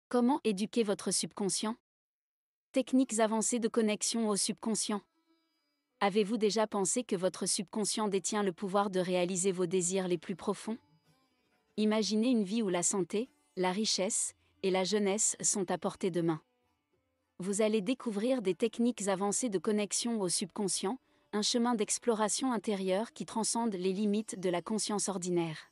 Comment éduquer votre subconscient? Techniques avancées de connexion au subconscient. Avez-vous déjà pensé que votre subconscient détient le pouvoir de réaliser vos désirs les plus profonds? Imaginez une vie où la santé, la richesse et la jeunesse sont à portée de main. Vous allez découvrir des techniques avancées de connexion au subconscient, un chemin d'exploration intérieure qui transcende les limites de la conscience ordinaire.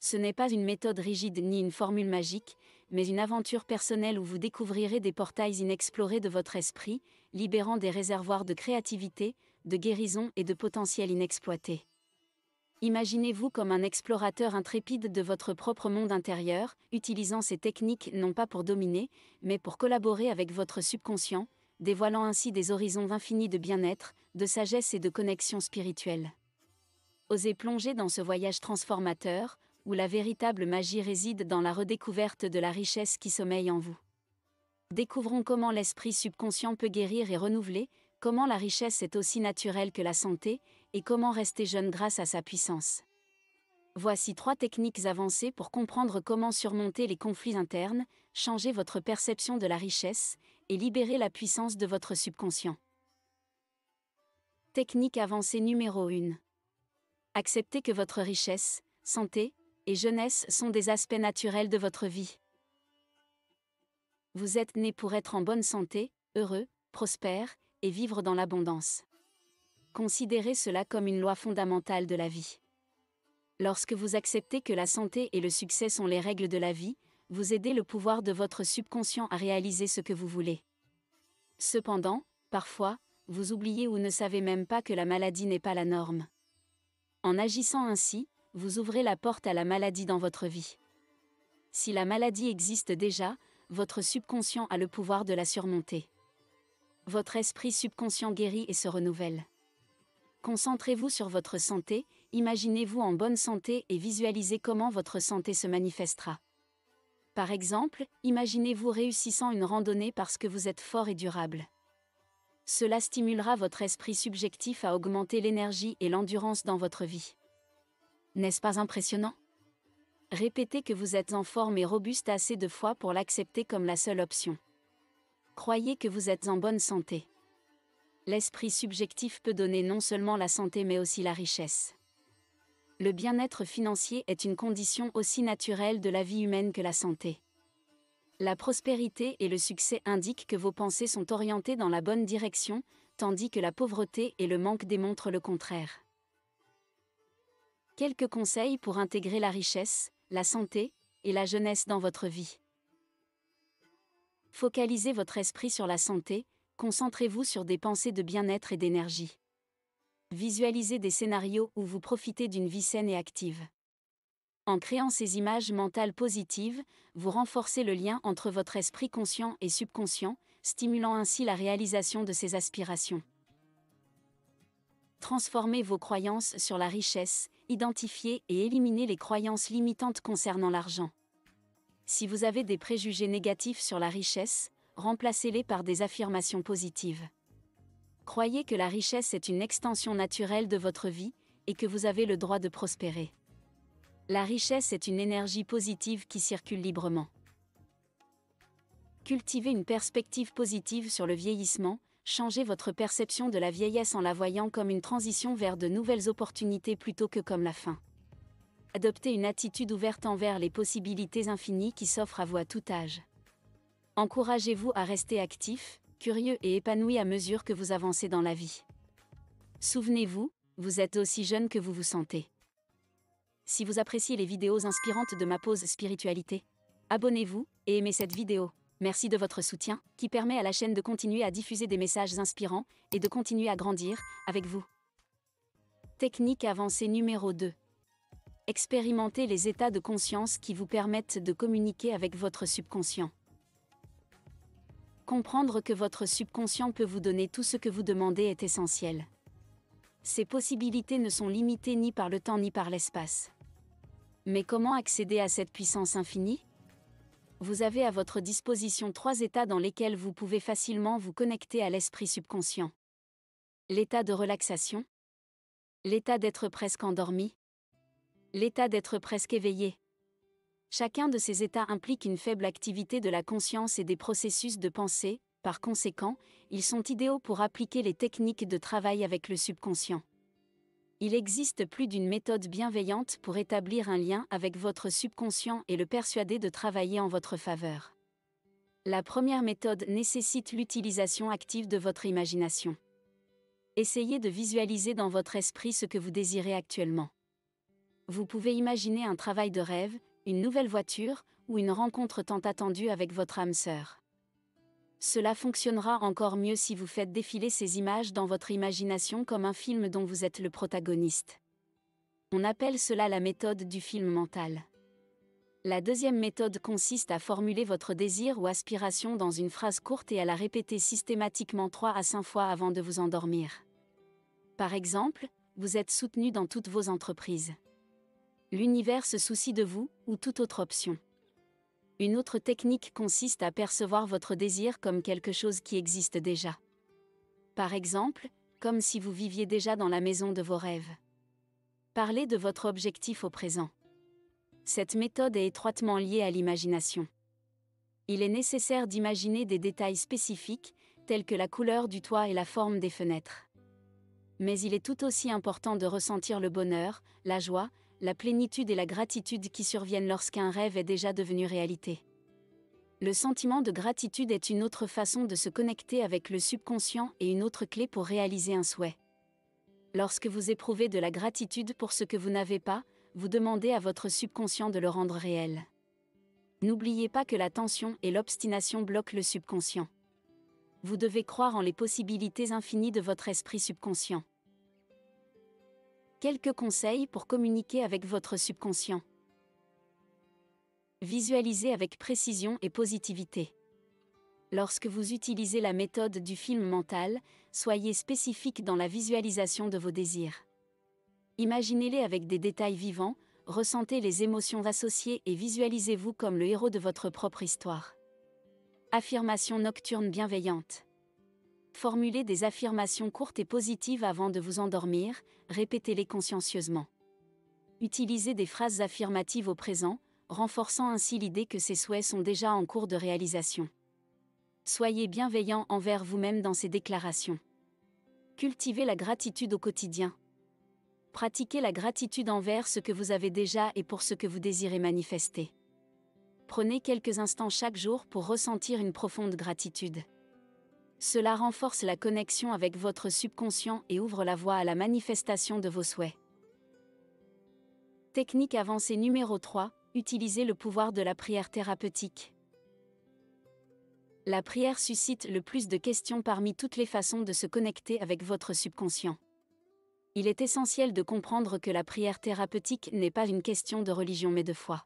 Ce n'est pas une méthode rigide ni une formule magique, mais une aventure personnelle où vous découvrirez des portails inexplorés de votre esprit, libérant des réservoirs de créativité, de guérison et de potentiel inexploité. Imaginez-vous comme un explorateur intrépide de votre propre monde intérieur, utilisant ces techniques non pas pour dominer, mais pour collaborer avec votre subconscient, dévoilant ainsi des horizons infinis de bien-être, de sagesse et de connexion spirituelle. Osez plonger dans ce voyage transformateur, où la véritable magie réside dans la redécouverte de la richesse qui sommeille en vous. Découvrons comment l'esprit subconscient peut guérir et renouveler, comment la richesse est aussi naturelle que la santé, et comment rester jeune grâce à sa puissance. Voici 3 techniques avancées pour comprendre comment surmonter les conflits internes, changer votre perception de la richesse, et libérer la puissance de votre subconscient. Technique avancée numéro 1. Acceptez que votre richesse, santé et jeunesse sont des aspects naturels de votre vie. Vous êtes né pour être en bonne santé, heureux, prospère, et vivre dans l'abondance. Considérez cela comme une loi fondamentale de la vie. Lorsque vous acceptez que la santé et le succès sont les règles de la vie, vous aidez le pouvoir de votre subconscient à réaliser ce que vous voulez. Cependant, parfois, vous oubliez ou ne savez même pas que la maladie n'est pas la norme. En agissant ainsi, vous ouvrez la porte à la maladie dans votre vie. Si la maladie existe déjà, votre subconscient a le pouvoir de la surmonter. Votre esprit subconscient guérit et se renouvelle. Concentrez-vous sur votre santé, imaginez-vous en bonne santé et visualisez comment votre santé se manifestera. Par exemple, imaginez-vous réussissant une randonnée parce que vous êtes fort et durable. Cela stimulera votre esprit subjectif à augmenter l'énergie et l'endurance dans votre vie. N'est-ce pas impressionnant? Répétez que vous êtes en forme et robuste assez de fois pour l'accepter comme la seule option. Croyez que vous êtes en bonne santé. L'esprit subjectif peut donner non seulement la santé mais aussi la richesse. Le bien-être financier est une condition aussi naturelle de la vie humaine que la santé. La prospérité et le succès indiquent que vos pensées sont orientées dans la bonne direction, tandis que la pauvreté et le manque démontrent le contraire. Quelques conseils pour intégrer la richesse, la santé et la jeunesse dans votre vie. Focalisez votre esprit sur la santé, concentrez-vous sur des pensées de bien-être et d'énergie. Visualisez des scénarios où vous profitez d'une vie saine et active. En créant ces images mentales positives, vous renforcez le lien entre votre esprit conscient et subconscient, stimulant ainsi la réalisation de ces aspirations. Transformez vos croyances sur la richesse, identifiez et éliminez les croyances limitantes concernant l'argent. Si vous avez des préjugés négatifs sur la richesse, remplacez-les par des affirmations positives. Croyez que la richesse est une extension naturelle de votre vie, et que vous avez le droit de prospérer. La richesse est une énergie positive qui circule librement. Cultivez une perspective positive sur le vieillissement, changez votre perception de la vieillesse en la voyant comme une transition vers de nouvelles opportunités plutôt que comme la fin. Adoptez une attitude ouverte envers les possibilités infinies qui s'offrent à vous à tout âge. Encouragez-vous à rester actif, curieux et épanoui à mesure que vous avancez dans la vie. Souvenez-vous, vous êtes aussi jeune que vous vous sentez. Si vous appréciez les vidéos inspirantes de ma pause spiritualité, abonnez-vous et aimez cette vidéo. Merci de votre soutien, qui permet à la chaîne de continuer à diffuser des messages inspirants et de continuer à grandir avec vous. Technique avancée numéro 2. Expérimentez les états de conscience qui vous permettent de communiquer avec votre subconscient. Comprendre que votre subconscient peut vous donner tout ce que vous demandez est essentiel. Ces possibilités ne sont limitées ni par le temps ni par l'espace. Mais comment accéder à cette puissance infinie? Vous avez à votre disposition 3 états dans lesquels vous pouvez facilement vous connecter à l'esprit subconscient. L'état de relaxation, l'état d'être presque endormi, l'état d'être presque éveillé. Chacun de ces états implique une faible activité de la conscience et des processus de pensée, par conséquent, ils sont idéaux pour appliquer les techniques de travail avec le subconscient. Il existe plus d'une méthode bienveillante pour établir un lien avec votre subconscient et le persuader de travailler en votre faveur. La première méthode nécessite l'utilisation active de votre imagination. Essayez de visualiser dans votre esprit ce que vous désirez actuellement. Vous pouvez imaginer un travail de rêve, une nouvelle voiture, ou une rencontre tant attendue avec votre âme sœur. Cela fonctionnera encore mieux si vous faites défiler ces images dans votre imagination comme un film dont vous êtes le protagoniste. On appelle cela la méthode du film mental. La deuxième méthode consiste à formuler votre désir ou aspiration dans une phrase courte et à la répéter systématiquement 3 à 5 fois avant de vous endormir. Par exemple, vous êtes soutenu dans toutes vos entreprises. L'univers se soucie de vous, ou toute autre option. Une autre technique consiste à percevoir votre désir comme quelque chose qui existe déjà. Par exemple, comme si vous viviez déjà dans la maison de vos rêves. Parlez de votre objectif au présent. Cette méthode est étroitement liée à l'imagination. Il est nécessaire d'imaginer des détails spécifiques, tels que la couleur du toit et la forme des fenêtres. Mais il est tout aussi important de ressentir le bonheur, la joie, la plénitude et la gratitude qui surviennent lorsqu'un rêve est déjà devenu réalité. Le sentiment de gratitude est une autre façon de se connecter avec le subconscient et une autre clé pour réaliser un souhait. Lorsque vous éprouvez de la gratitude pour ce que vous n'avez pas, vous demandez à votre subconscient de le rendre réel. N'oubliez pas que la tension et l'obstination bloquent le subconscient. Vous devez croire en les possibilités infinies de votre esprit subconscient. Quelques conseils pour communiquer avec votre subconscient. Visualisez avec précision et positivité. Lorsque vous utilisez la méthode du film mental, soyez spécifique dans la visualisation de vos désirs. Imaginez-les avec des détails vivants, ressentez les émotions associées et visualisez-vous comme le héros de votre propre histoire. Affirmation nocturne bienveillante. Formulez des affirmations courtes et positives avant de vous endormir, répétez-les consciencieusement. Utilisez des phrases affirmatives au présent, renforçant ainsi l'idée que ces souhaits sont déjà en cours de réalisation. Soyez bienveillant envers vous-même dans ces déclarations. Cultivez la gratitude au quotidien. Pratiquez la gratitude envers ce que vous avez déjà et pour ce que vous désirez manifester. Prenez quelques instants chaque jour pour ressentir une profonde gratitude. Cela renforce la connexion avec votre subconscient et ouvre la voie à la manifestation de vos souhaits. Technique avancée numéro 3, utilisez le pouvoir de la prière thérapeutique. La prière suscite le plus de questions parmi toutes les façons de se connecter avec votre subconscient. Il est essentiel de comprendre que la prière thérapeutique n'est pas une question de religion mais de foi.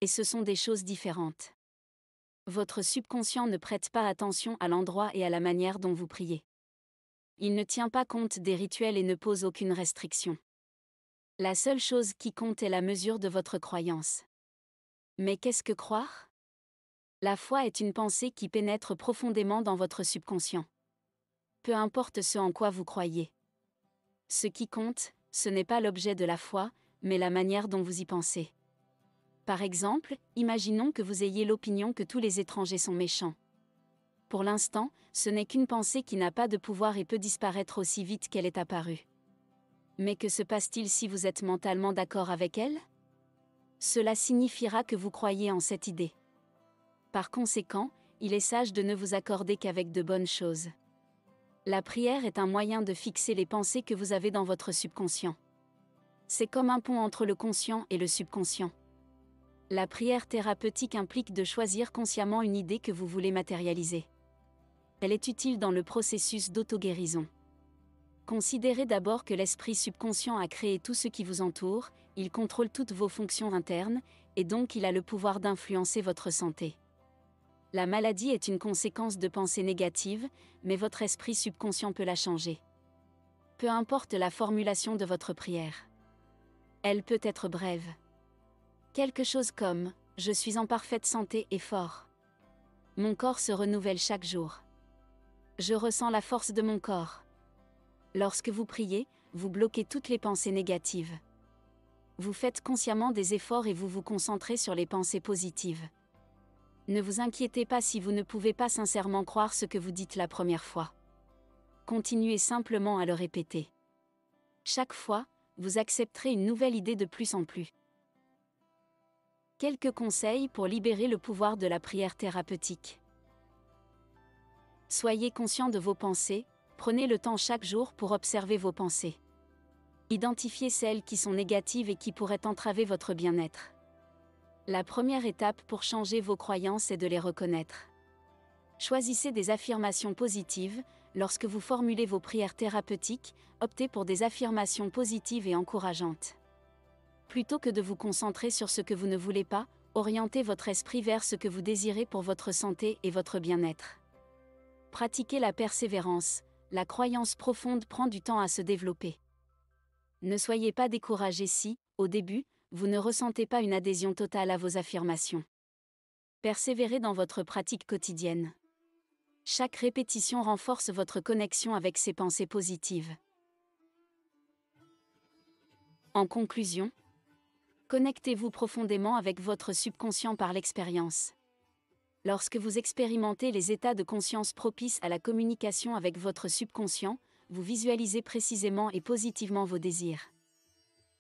Et ce sont des choses différentes. Votre subconscient ne prête pas attention à l'endroit et à la manière dont vous priez. Il ne tient pas compte des rituels et ne pose aucune restriction. La seule chose qui compte est la mesure de votre croyance. Mais qu'est-ce que croire ? La foi est une pensée qui pénètre profondément dans votre subconscient. Peu importe ce en quoi vous croyez. Ce qui compte, ce n'est pas l'objet de la foi, mais la manière dont vous y pensez. Par exemple, imaginons que vous ayez l'opinion que tous les étrangers sont méchants. Pour l'instant, ce n'est qu'une pensée qui n'a pas de pouvoir et peut disparaître aussi vite qu'elle est apparue. Mais que se passe-t-il si vous êtes mentalement d'accord avec elle ? Cela signifiera que vous croyez en cette idée. Par conséquent, il est sage de ne vous accorder qu'avec de bonnes choses. La prière est un moyen de fixer les pensées que vous avez dans votre subconscient. C'est comme un pont entre le conscient et le subconscient. La prière thérapeutique implique de choisir consciemment une idée que vous voulez matérialiser. Elle est utile dans le processus d'auto-guérison. Considérez d'abord que l'esprit subconscient a créé tout ce qui vous entoure, il contrôle toutes vos fonctions internes, et donc il a le pouvoir d'influencer votre santé. La maladie est une conséquence de pensées négatives, mais votre esprit subconscient peut la changer. Peu importe la formulation de votre prière. Elle peut être brève. Quelque chose comme « Je suis en parfaite santé et fort. Mon corps se renouvelle chaque jour. Je ressens la force de mon corps. » Lorsque vous priez, vous bloquez toutes les pensées négatives. Vous faites consciemment des efforts et vous vous concentrez sur les pensées positives. Ne vous inquiétez pas si vous ne pouvez pas sincèrement croire ce que vous dites la première fois. Continuez simplement à le répéter. Chaque fois, vous accepterez une nouvelle idée de plus en plus. Quelques conseils pour libérer le pouvoir de la prière thérapeutique. Soyez conscient de vos pensées, prenez le temps chaque jour pour observer vos pensées. Identifiez celles qui sont négatives et qui pourraient entraver votre bien-être. La première étape pour changer vos croyances est de les reconnaître. Choisissez des affirmations positives. Lorsque vous formulez vos prières thérapeutiques, optez pour des affirmations positives et encourageantes. Plutôt que de vous concentrer sur ce que vous ne voulez pas, orientez votre esprit vers ce que vous désirez pour votre santé et votre bien-être. Pratiquez la persévérance. La croyance profonde prend du temps à se développer. Ne soyez pas découragé si, au début, vous ne ressentez pas une adhésion totale à vos affirmations. Persévérez dans votre pratique quotidienne. Chaque répétition renforce votre connexion avec ces pensées positives. En conclusion, connectez-vous profondément avec votre subconscient par l'expérience. Lorsque vous expérimentez les états de conscience propices à la communication avec votre subconscient, vous visualisez précisément et positivement vos désirs.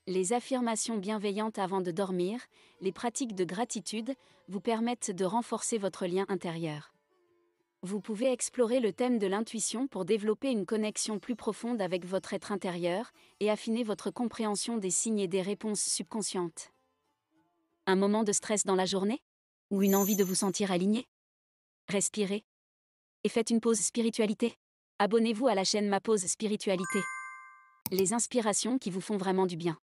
Les affirmations bienveillantes avant de dormir, les pratiques de gratitude, vous permettent de renforcer votre lien intérieur. Vous pouvez explorer le thème de l'intuition pour développer une connexion plus profonde avec votre être intérieur et affiner votre compréhension des signes et des réponses subconscientes. Un moment de stress dans la journée? Ou une envie de vous sentir aligné? Respirez. Et faites une pause spiritualité. Abonnez-vous à la chaîne Ma Pause Spiritualité. Les inspirations qui vous font vraiment du bien.